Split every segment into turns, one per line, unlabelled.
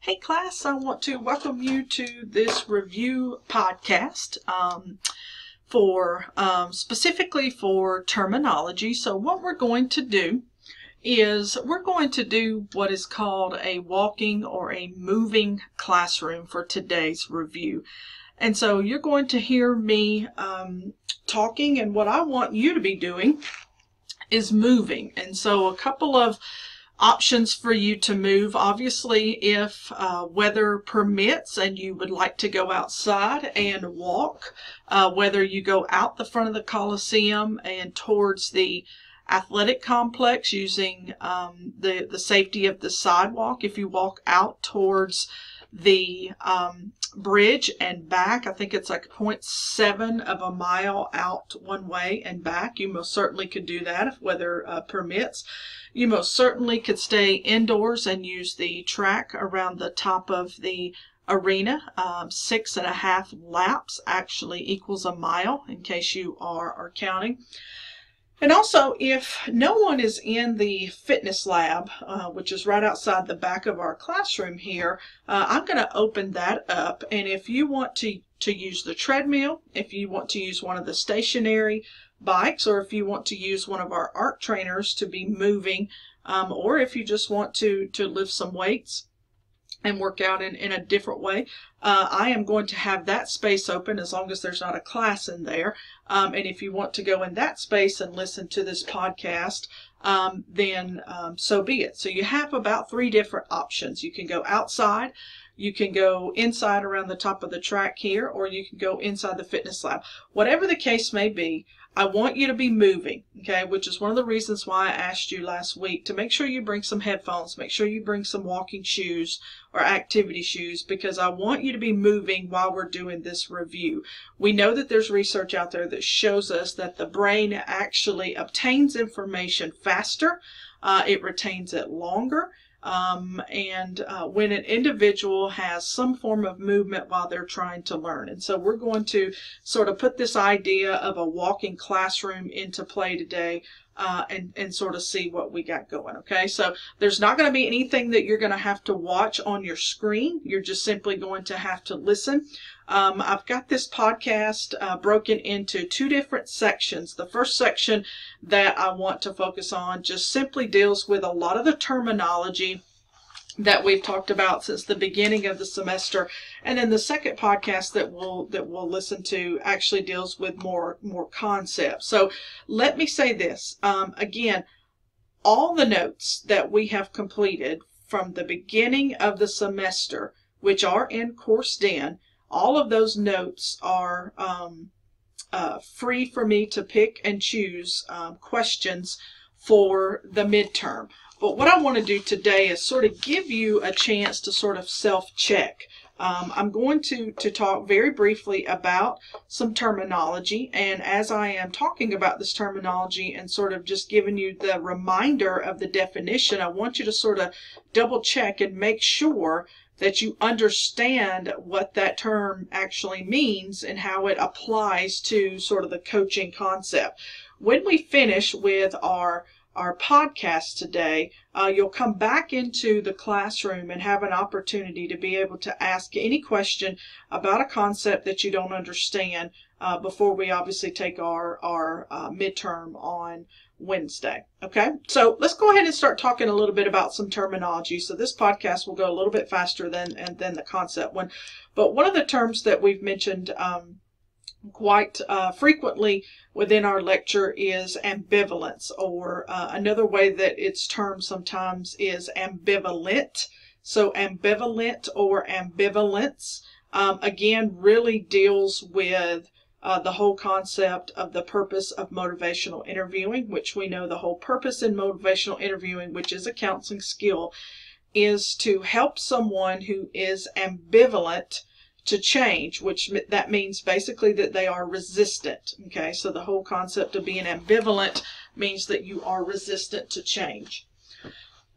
Hey class, I want to welcome you to this review podcast specifically for terminology. So what we're going to do is we're going to do what is called a walking or a moving classroom for today's review. And so you're going to hear me talking, and what I want you to be doing is moving. And so a couple of options for you to move. Obviously, if weather permits and you would like to go outside and walk, whether you go out the front of the Coliseum and towards the athletic complex using the safety of the sidewalk, if you walk out towards the bridge and back, I think it's like 0.7 of a mile out one way and back. You most certainly could do that if weather permits. You most certainly could stay indoors and use the track around the top of the arena. 6.5 laps actually equals a mile, in case you are counting. And also, if no one is in the fitness lab, which is right outside the back of our classroom here, I'm going to open that up. And if you want to use the treadmill, if you want to use one of the stationary bikes, or if you want to use one of our art trainers to be moving, or if you just want to lift some weights and work out in a different way, I am going to have that space open as long as there's not a class in there. And if you want to go in that space and listen to this podcast, then so be it. So you have about 3 different options. You can go outside, you can go inside around the top of the track here, or you can go inside the fitness lab. Whatever the case may be, I want you to be moving, okay, which is one of the reasons why I asked you last week to make sure you bring some headphones, make sure you bring some walking shoes or activity shoes, because I want you to be moving while we're doing this review. We know that there's research out there that shows us that the brain actually obtains information faster, it retains it longer. When an individual has some form of movement while they're trying to learn. And so we're going to sort of put this idea of a walking classroom into play today, and sort of see what we got going. Okay, so there's not going to be anything that you're going to have to watch on your screen. You're just simply going to have to listen. I've got this podcast broken into 2 different sections. The first section that I want to focus on just simply deals with a lot of the terminology that we've talked about since the beginning of the semester, and then the second podcast that we'll listen to actually deals with more concepts. So let me say this again: all the notes that we have completed from the beginning of the semester, which are in Course Den, all of those notes are free for me to pick and choose questions for the midterm. But what I want to do today is sort of give you a chance to sort of self-check. I'm going to talk very briefly about some terminology, and as I am talking about this terminology and sort of just giving you the reminder of the definition, I want you to sort of double check and make sure that you understand what that term actually means and how it applies to sort of the coaching concept. When we finish with our podcast today, you'll come back into the classroom and have an opportunity to be able to ask any question about a concept that you don't understand before we obviously take our midterm on Wednesday. Okay, so let's go ahead and start talking a little bit about some terminology. So this podcast will go a little bit faster than the concept one. But one of the terms that we've mentioned quite frequently within our lecture is ambivalence, or another way that it's termed sometimes is ambivalent. So ambivalent or ambivalence, again, really deals with the whole concept of the purpose of motivational interviewing, which we know the whole purpose in motivational interviewing, which is a counseling skill, is to help someone who is ambivalent to change, which that means basically that they are resistant. Okay, so the whole concept of being ambivalent means that you are resistant to change.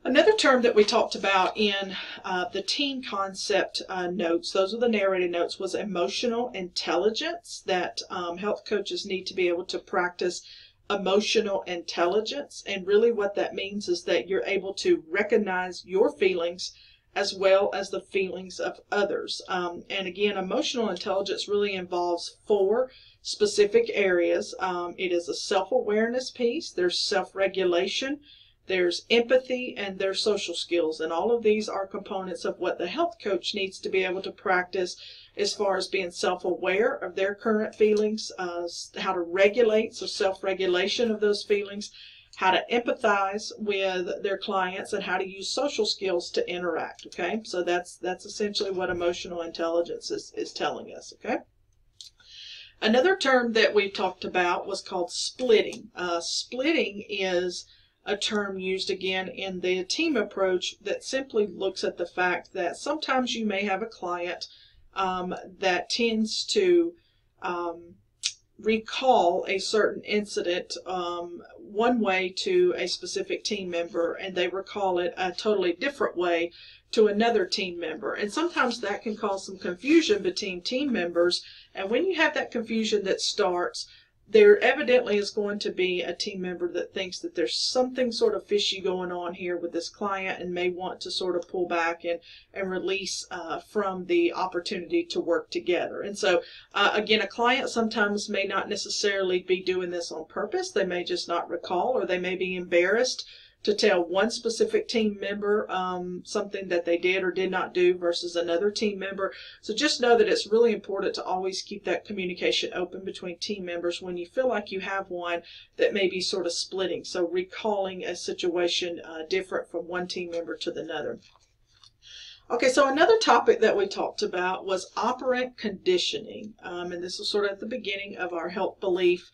Another term that we talked about in the teen concept notes, those are the narrated notes, was emotional intelligence, that health coaches need to be able to practice emotional intelligence. And really what that means is that you're able to recognize your feelings as well as the feelings of others. And again, emotional intelligence really involves 4 specific areas. It is a self-awareness piece, there's self-regulation, there's empathy, and there's social skills. And all of these are components of what the health coach needs to be able to practice as far as being self-aware of their current feelings, how to regulate, so self-regulation of those feelings, how to empathize with their clients, and how to use social skills to interact. Okay, so that's essentially what emotional intelligence is telling us. Okay. Another term that we talked about was called splitting. Splitting is a term used again in the team approach that simply looks at the fact that sometimes you may have a client that tends to recall a certain incident one way to a specific team member, and they recall it a totally different way to another team member. And sometimes that can cause some confusion between team members. And when you have that confusion that starts, there evidently is going to be a team member that thinks that there's something sort of fishy going on here with this client and may want to sort of pull back and release from the opportunity to work together. And so, again, a client sometimes may not necessarily be doing this on purpose. They may just not recall, or they may be embarrassed to tell one specific team member something that they did or did not do versus another team member. So just know that it's really important to always keep that communication open between team members when you feel like you have one that may be sort of splitting, so recalling a situation different from one team member to another. Okay, so another topic that we talked about was operant conditioning, and this was sort of at the beginning of our health belief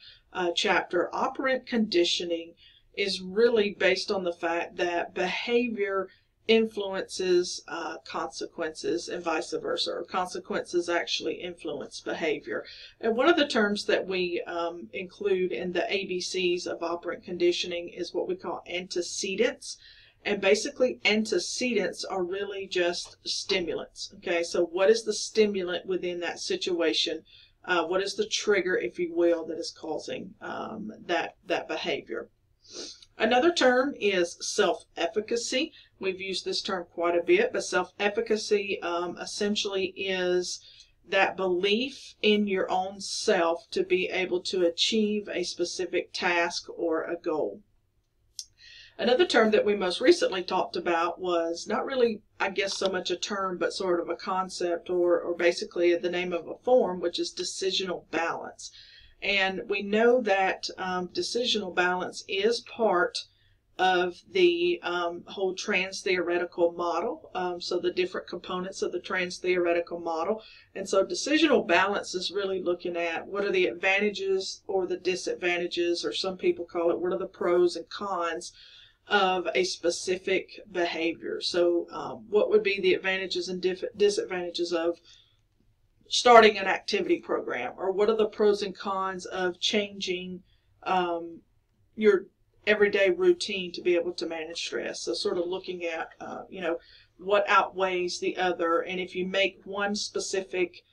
chapter. Operant conditioning is really based on the fact that behavior influences consequences and vice versa, or consequences actually influence behavior. And one of the terms that we include in the ABCs of operant conditioning is what we call antecedents. And basically antecedents are really just stimulants. Okay, so what is the stimulant within that situation? What is the trigger, if you will, that is causing that behavior? Another term is self-efficacy. We've used this term quite a bit, but self-efficacy essentially is that belief in your own self to be able to achieve a specific task or a goal. Another term that we most recently talked about was not really, I guess, so much a term, but sort of a concept, or basically the name of a form, which is decisional balance. And we know that decisional balance is part of the whole trans-theoretical model, so the different components of the trans-theoretical model. And so decisional balance is really looking at what are the advantages or the disadvantages, or some people call it what are the pros and cons of a specific behavior. So what would be the advantages and disadvantages of starting an activity program, or what are the pros and cons of changing your everyday routine to be able to manage stress. So sort of looking at what outweighs the other, and if you make one specific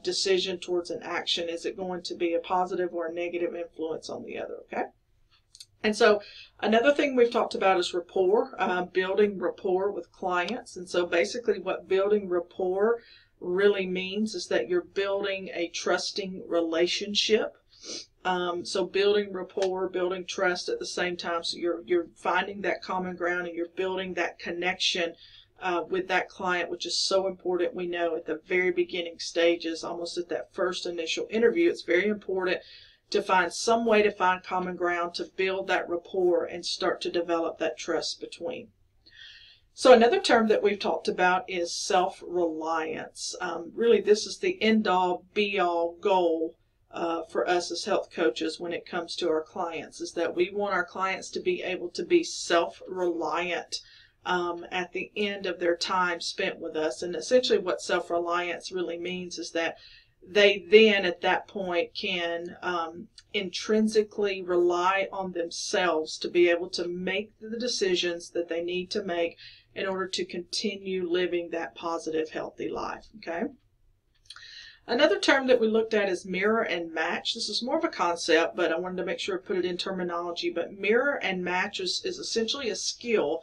decision towards an action, is it going to be a positive or a negative influence on the other? Okay. And so another thing we've talked about is rapport, building rapport with clients. And so basically what building rapport really means is that you're building a trusting relationship. So building rapport, building trust at the same time. So you're finding that common ground and you're building that connection with that client, which is so important. We know at the very beginning stages, almost at that first initial interview, it's very important to find some way to find common ground, to build that rapport and start to develop that trust between. So another term that we've talked about is self-reliance. Really, this is the end-all, be-all goal for us as health coaches when it comes to our clients, is that we want our clients to be able to be self-reliant at the end of their time spent with us. And essentially what self-reliance really means is that they then at that point can intrinsically rely on themselves to be able to make the decisions that they need to make in order to continue living that positive, healthy life. Okay. Another term that we looked at is mirror and match. This is more of a concept, but I wanted to make sure I put it in terminology. But mirror and match is essentially a skill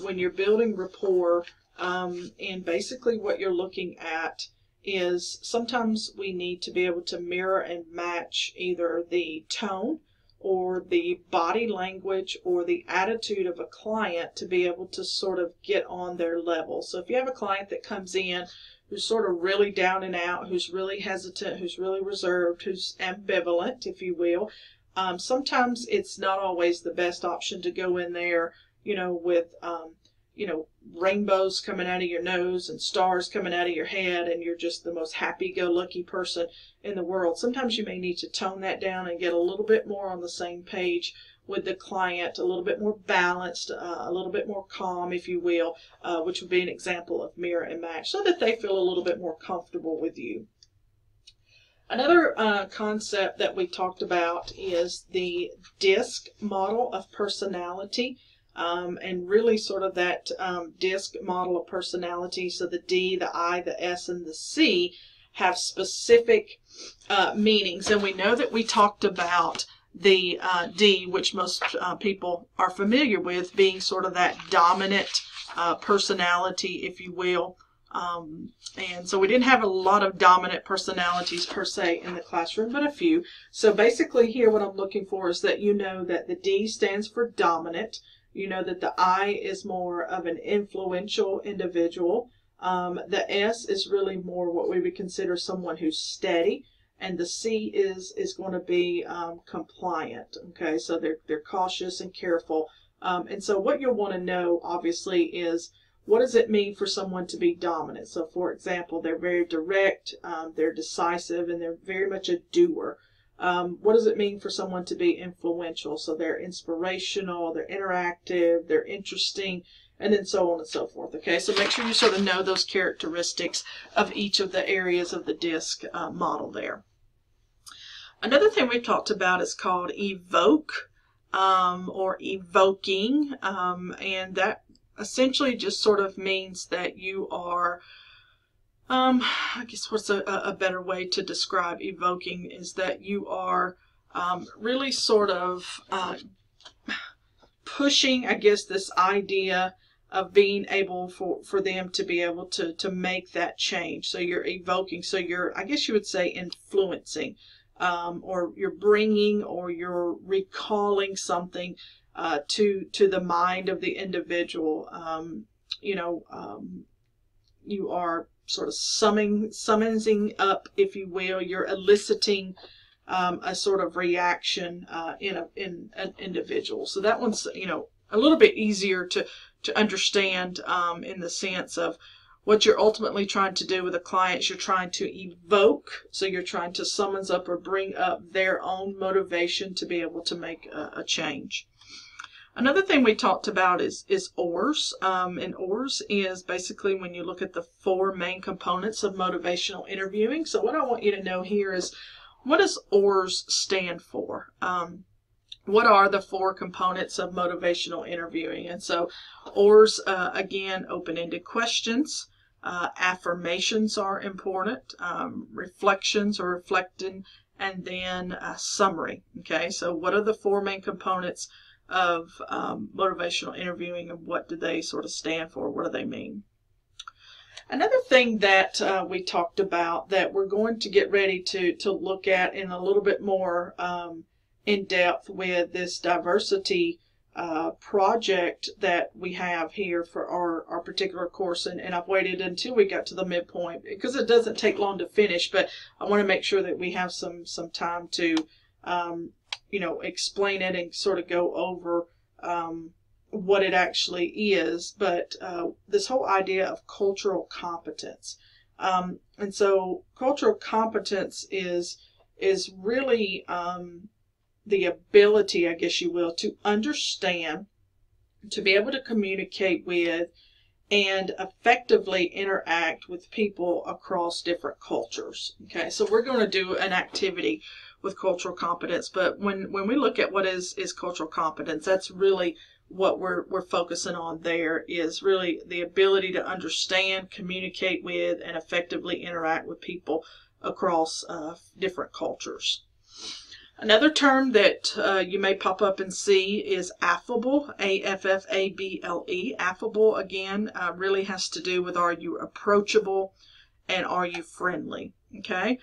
when you're building rapport And basically what you're looking at is sometimes we need to be able to mirror and match either the tone or the body language or the attitude of a client to be able to sort of get on their level. So if you have a client that comes in who's sort of really down and out, who's really hesitant, who's really reserved, who's ambivalent, if you will, sometimes it's not always the best option to go in there, with rainbows coming out of your nose and stars coming out of your head, and you're just the most happy-go-lucky person in the world. Sometimes you may need to tone that down and get a little bit more on the same page with the client, a little bit more balanced, a little bit more calm, if you will, which would be an example of mirror and match, so that they feel a little bit more comfortable with you. Another concept that we talked about is the DISC model of personality. And really sort of that DISC model of personality. So the D, the I, the S, and the C have specific meanings. And we know that we talked about the D, which most people are familiar with, being sort of that dominant personality, if you will. And so we didn't have a lot of dominant personalities per se in the classroom, but a few. So basically here what I'm looking for is that you know that the D stands for dominant. You know that the I is more of an influential individual. The S is really more what we would consider someone who's steady. And the C is going to be compliant. Okay, so they're cautious and careful. And so what you'll want to know, obviously, is what does it mean for someone to be dominant? So, for example, they're very direct, they're decisive, and they're very much a doer. What does it mean for someone to be influential? So they're inspirational, they're interactive, they're interesting, and then so on and so forth. Okay, so make sure you sort of know those characteristics of each of the areas of the DISC model there. Another thing we've talked about is called evoke or evoking, and that essentially just sort of means that you are I guess what's a better way to describe evoking is that you are really sort of pushing, I guess, this idea of being able for them to be able to make that change. So you're evoking, so you're, I guess you would say, influencing, or you're bringing or you're recalling something to the mind of the individual. You are sort of summoning up, if you will. You're eliciting a sort of reaction in an individual. So that one's a little bit easier to understand in the sense of what you're ultimately trying to do with a client. You're trying to evoke, so you're trying to summons up or bring up their own motivation to be able to make a change. Another thing we talked about is OARS, and OARS is basically when you look at the four main components of motivational interviewing. So what I want you to know here is, what does OARS stand for? What are the four components of motivational interviewing? And so OARS, again, open-ended questions, affirmations are important, reflections or reflecting, and then summary. Okay, so what are the four main components of motivational interviewing, and what do they sort of stand for? What do they mean? Another thing that we talked about that we're going to get ready to look at in a little bit more in depth with this diversity project that we have here for our particular course, and I've waited until we got to the midpoint because it doesn't take long to finish, but I want to make sure that we have some time to explain it and sort of go over what it actually is. But this whole idea of cultural competence, and so cultural competence is really the ability, I guess you will, to understand, to be able to communicate with, and effectively interact with people across different cultures. Okay, so we're going to do an activity with cultural competence, but when we look at what is cultural competence, that's really what we're focusing on there, is really the ability to understand, communicate with, and effectively interact with people across different cultures. Another term that you may pop up and see is affable, A-F-F-A-B-L-E. Affable, again, really has to do with, are you approachable and are you friendly? Okay.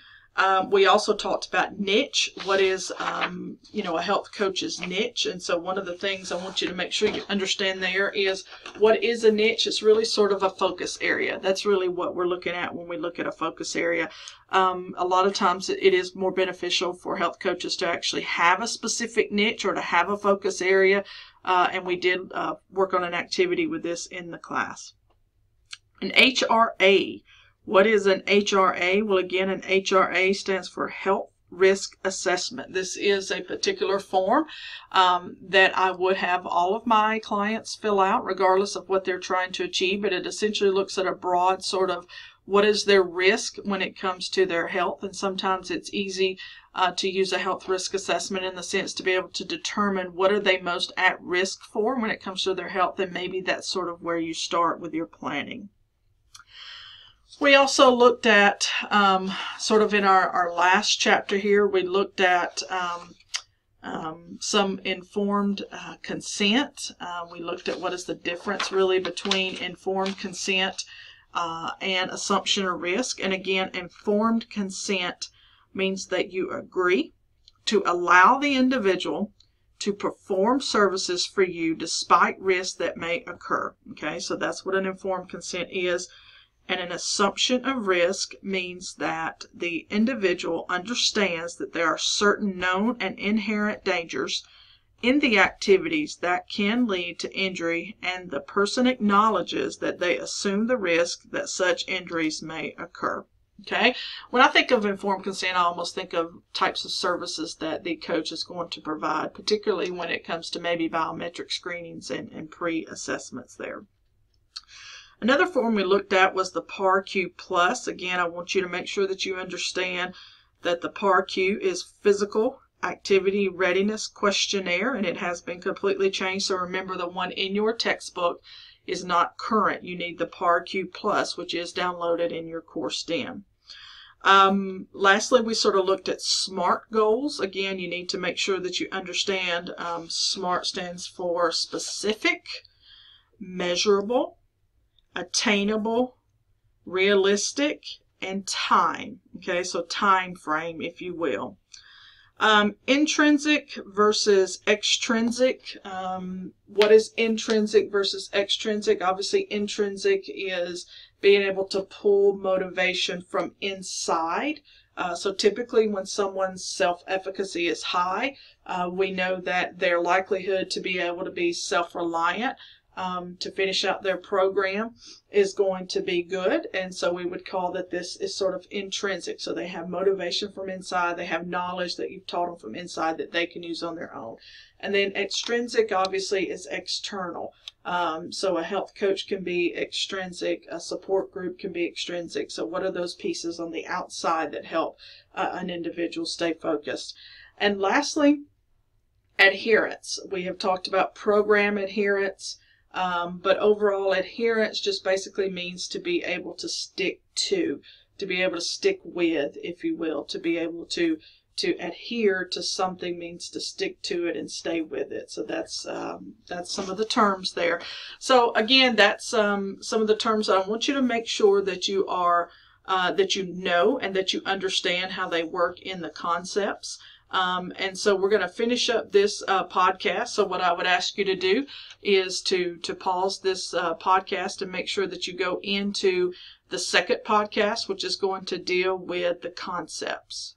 We also talked about niche. What is, a health coach's niche? And so one of the things I want you to make sure you understand there is, what is a niche? It's really sort of a focus area. That's really what we're looking at when we look at a focus area. A lot of times it is more beneficial for health coaches to actually have a specific niche or to have a focus area. And we did work on an activity with this in the class. An HRA. What is an HRA? Well, again, an HRA stands for Health Risk Assessment. This is a particular form that I would have all of my clients fill out, regardless of what they're trying to achieve. But it essentially looks at a broad sort of, what is their risk when it comes to their health? And sometimes it's easy to use a health risk assessment in the sense to be able to determine what are they most at risk for when it comes to their health. And maybe that's sort of where you start with your planning. We also looked at, sort of in our last chapter here, we looked at some informed consent. We looked at what is the difference really between informed consent and assumption of risk. And again, informed consent means that you agree to allow the individual to perform services for you despite risks that may occur. Okay, so that's what an informed consent is. And an assumption of risk means that the individual understands that there are certain known and inherent dangers in the activities that can lead to injury, and the person acknowledges that they assume the risk that such injuries may occur. Okay, when I think of informed consent, I almost think of types of services that the coach is going to provide, particularly when it comes to maybe biometric screenings and pre-assessments there. Another form we looked at was the PAR-Q Plus. Again, I want you to make sure that you understand that the PAR-Q is Physical Activity Readiness Questionnaire, and it has been completely changed. So remember, the one in your textbook is not current. You need the PAR-Q Plus, which is downloaded in your course DIM. Lastly, we sort of looked at SMART goals. Again, you need to make sure that you understand SMART stands for specific, measurable, attainable, realistic, and time. Okay, so time frame, if you will. Intrinsic versus extrinsic. What is intrinsic versus extrinsic? Obviously, intrinsic is being able to pull motivation from inside. So typically when someone's self-efficacy is high, we know that their likelihood to be able to be self-reliant to finish out their program is going to be good. And so we would call that this is sort of intrinsic. So they have motivation from inside. They have knowledge that you've taught them from inside that they can use on their own. And then extrinsic obviously is external. So a health coach can be extrinsic. A support group can be extrinsic. So what are those pieces on the outside that help an individual stay focused? And lastly, adherence. We have talked about program adherence. But overall adherence just basically means to be able to stick to be able to stick with, if you will, to be able to adhere to something means to stick to it and stay with it. So that's some of the terms there. So again, that's some of the terms that I want you to make sure that you are that you know and that you understand how they work in the concepts. And so we're going to finish up this podcast. So what I would ask you to do is to pause this podcast and make sure that you go into the second podcast, which is going to deal with the concepts.